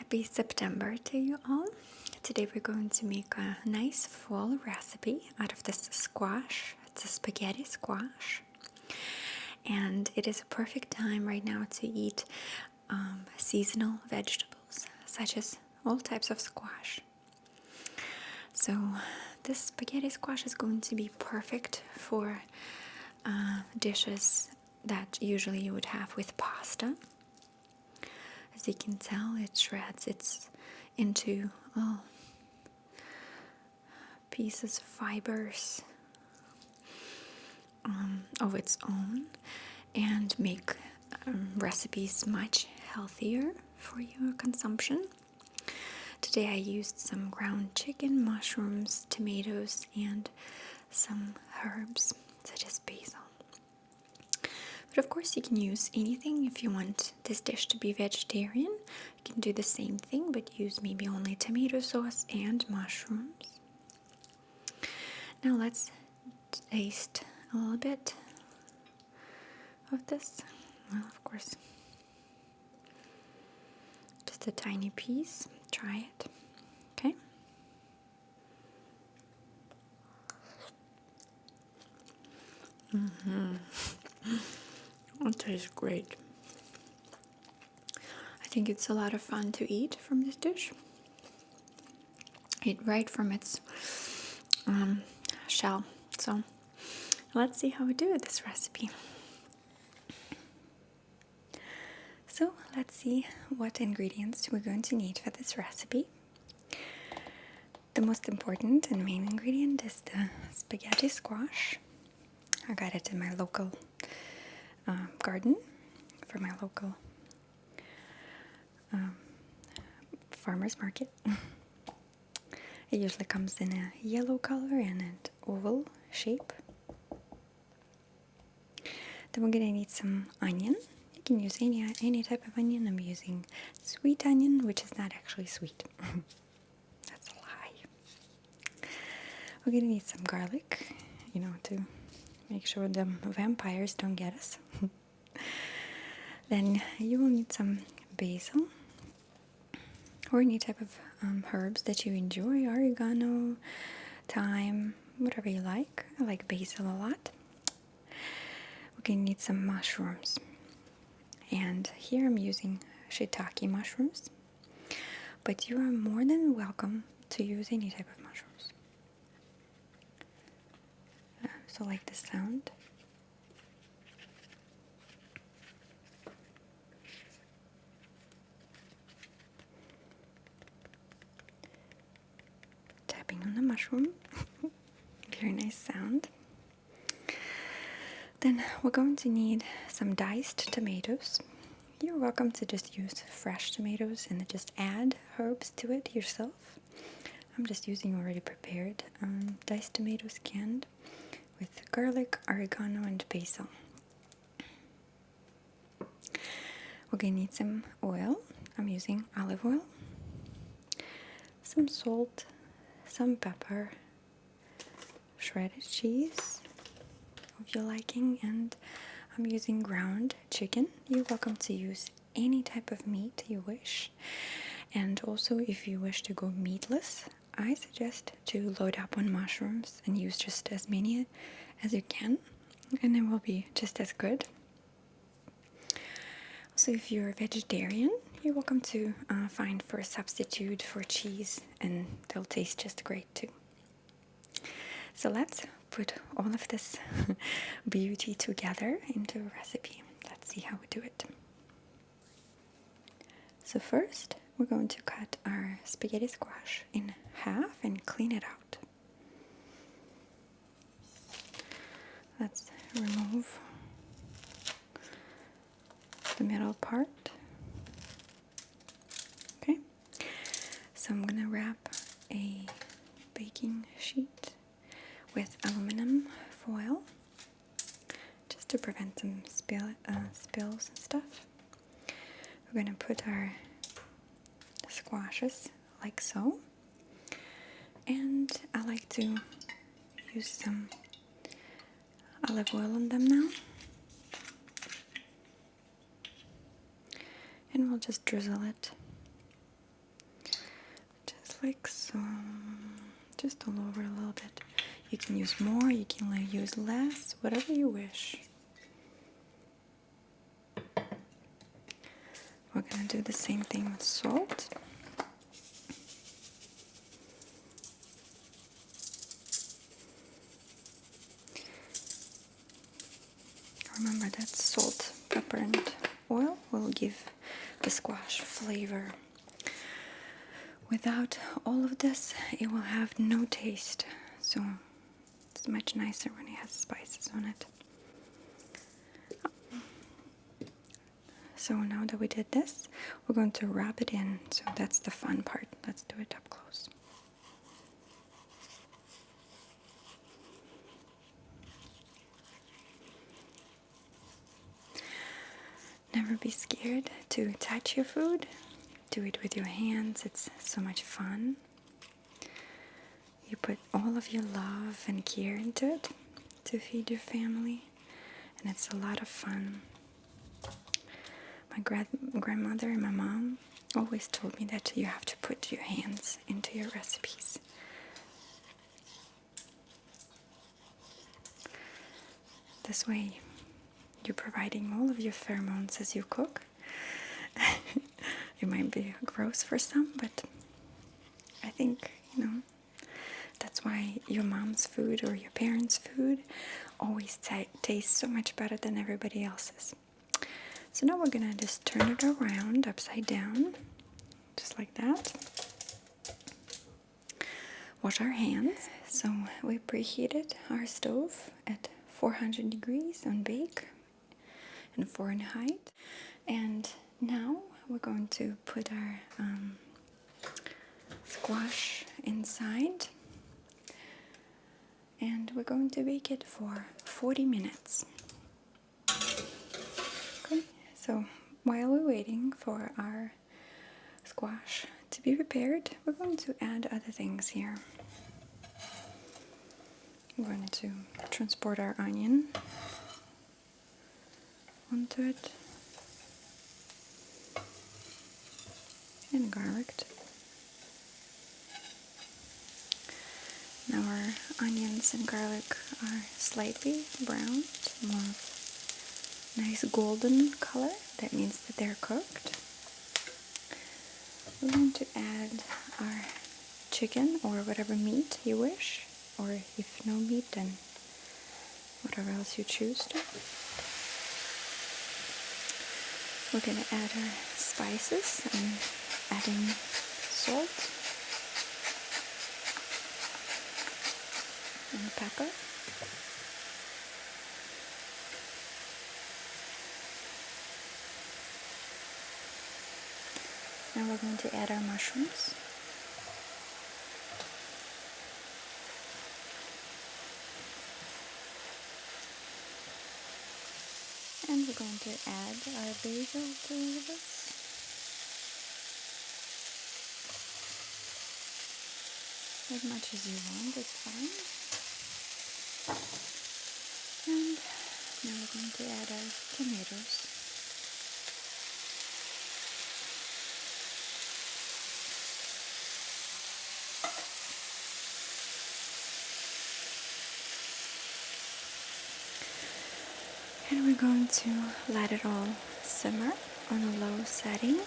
Happy September to you all. Today we're going to make a nice fall recipe out of this squash. It's a spaghetti squash. And it is a perfect time right now to eat seasonal vegetables, such as all types of squash. So this spaghetti squash is going to be perfect for dishes that usually you would have with pasta. As you can tell, it shreds it into pieces of fibers of its own and make recipes much healthier for your consumption. Today I used some ground chicken, mushrooms, tomatoes, and some herbs such as basil. But of course you can use anything. If you want this dish to be vegetarian, you can do the same thing, but use maybe only tomato sauce and mushrooms. Now let's taste a little bit of this. Well, of course, just a tiny piece. Try it. Okay. It tastes great. I think it's a lot of fun to eat from this dish. Eat right from its shell. So let's see how we do with this recipe. So let's see what ingredients we're going to need for this recipe. The most important and main ingredient is the spaghetti squash. I got it in my local garden from my local farmer's market. It usually comes in a yellow color and an oval shape. Then we're gonna need some onion. You can use any type of onion. I'm using sweet onion, which is not actually sweet. That's a lie. We're gonna need some garlic, to make sure the vampires don't get us. Then you will need some basil or any type of herbs that you enjoy, oregano, thyme, whatever you like. I like basil a lot. We're going to need some mushrooms. And here I'm using shiitake mushrooms, but you are more than welcome to use any type of mushrooms. So like the sound. Tapping on the mushroom. Very nice sound. Then we're going to need some diced tomatoes. You're welcome to just use fresh tomatoes and just add herbs to it yourself. I'm just using already prepared diced tomatoes canned with garlic, oregano, and basil. We're going to need some oil. I'm using olive oil, some salt, some pepper, shredded cheese of your liking, and I'm using ground chicken. You're welcome to use any type of meat you wish. And also, if you wish to go meatless, I suggest to load up on mushrooms and use just as many as you can, and it will be just as good. Also, if you're a vegetarian, you're welcome to find for a substitute for cheese, and they'll taste just great too. So let's put all of this beauty together into a recipe. Let's see how we do it. So first, we're going to cut our spaghetti squash in half and clean it out. Let's remove the middle part. Okay, so I'm gonna wrap a baking sheet with aluminum foil just to prevent some spills and stuff. We're gonna put our squashes like so, and I like to use some olive oil on them now, and we'll just drizzle it like so. Just all over a little bit. You can use more, you can use less, whatever you wish. We're going to do the same thing with salt. Remember that salt, pepper, and oil will give the squash flavor. Without all of this, it will have no taste. So it's much nicer when it has spices on it. So now that we did this, we're going to wrap it in. So that's the fun part. Let's do it up close. Never be scared to touch your food. Do it with your hands. It's so much fun. You put all of your love and care into it to feed your family, and it's a lot of fun. My grandmother and my mom always told me that you have to put your hands into your recipes. This way, you're providing all of your pheromones as you cook. It might be gross for some, but I think, that's why your mom's food or your parents' food always tastes so much better than everybody else's. So now we're gonna just turn it around upside down, just like that. Wash our hands. So we preheated our stove at 400 degrees on bake and 4 in height. And now we're going to put our squash inside. And we're going to bake it for 40 minutes. Okay, so while we're waiting for our squash to be prepared, we're going to add other things here. We're going to transport our onion onto it and garlic. Now our onions and garlic are slightly browned, more nice golden color. That means that they're cooked. We're going to add our chicken or whatever meat you wish, or if no meat, then whatever else you choose to. We're going to add our spices and adding salt and pepper. Now we're going to add our mushrooms. And we're going to add our basil to this. As much as you want, it's fine. And now we're going to add our tomatoes. And we're going to let it all simmer on a low setting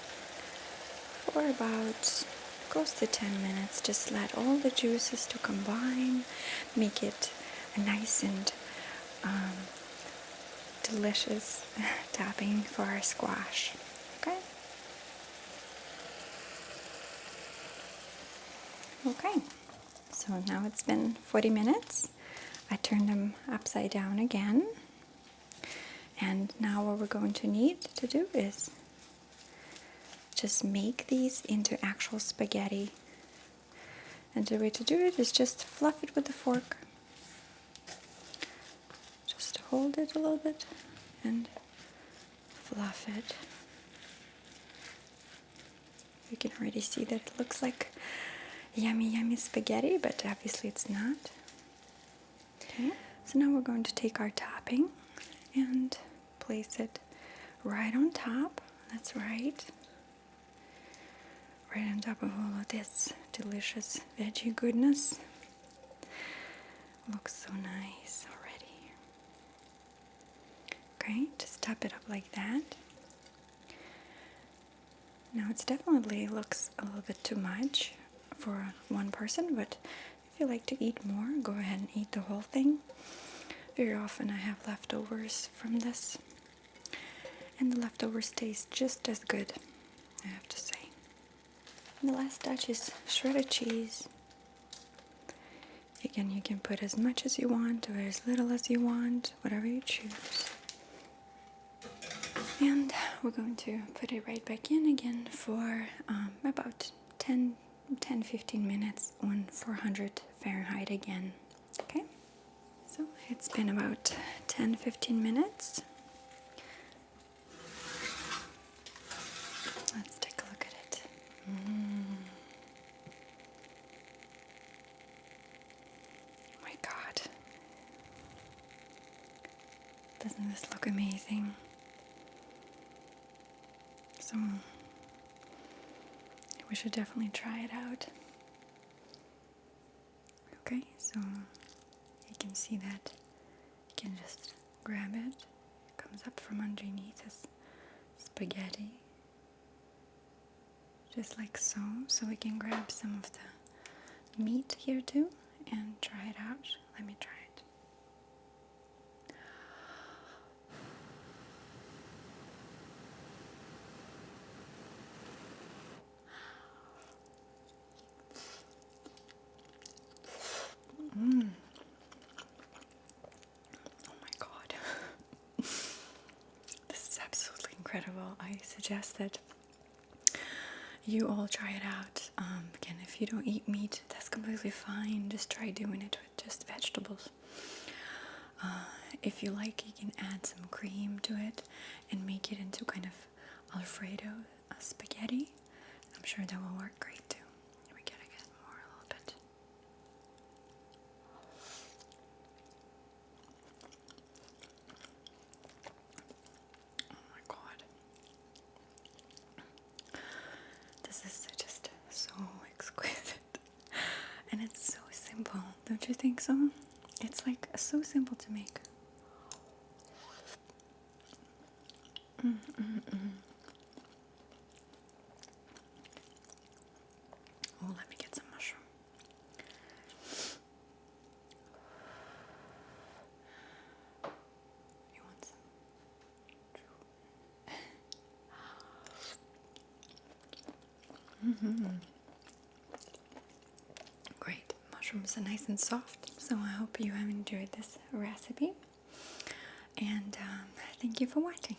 for about close to 10 minutes. Just let all the juices to combine, make it a nice and delicious topping for our squash. Okay, so now it's been 40 minutes. I turned them upside down again. And now what we're going to need to do is just make these into actual spaghetti. And the way to do it is just fluff it with a fork. Just hold it a little bit and fluff it. You can already see that it looks like yummy spaghetti, but obviously it's not. Okay, so now we're going to take our topping and place it right on top. That's right. right on top of all of this delicious veggie goodness. Looks so nice already. Okay, just tap it up like that. Now it's definitely looks a little bit too much for one person, but if you like to eat more, go ahead and eat the whole thing. Very often I have leftovers from this, and the leftovers taste just as good, I have to say. And the last touch is shredded cheese. Again, you can put as much as you want or as little as you want, whatever you choose. And we're going to put it right back in again for about 10-15 minutes on 400 Fahrenheit again. Okay, so it's been about 10-15 minutes. Let's take a look at it. Oh my God, doesn't this look amazing? So we should definitely try it out. Okay, so you can see that you can just grab it. It comes up from underneath this spaghetti, just like so. So we can grab some of the meat here too and try it out. Let me try it. Oh my God. This is absolutely incredible. I suggest that you all try it out. Again, if you don't eat meat, that's completely fine. Just try doing it with just vegetables. If you like, you can add some cream to it and make it into kind of Alfredo spaghetti. I'm sure that will work great too. We gotta get more a little bit. Oh my God. This is just so exquisite. And it's so simple, don't you think so? It's like so simple to make. Oh, let me get some mushroom. You want some? Great. Mushrooms are nice and soft. So I hope you have enjoyed this recipe. And thank you for watching.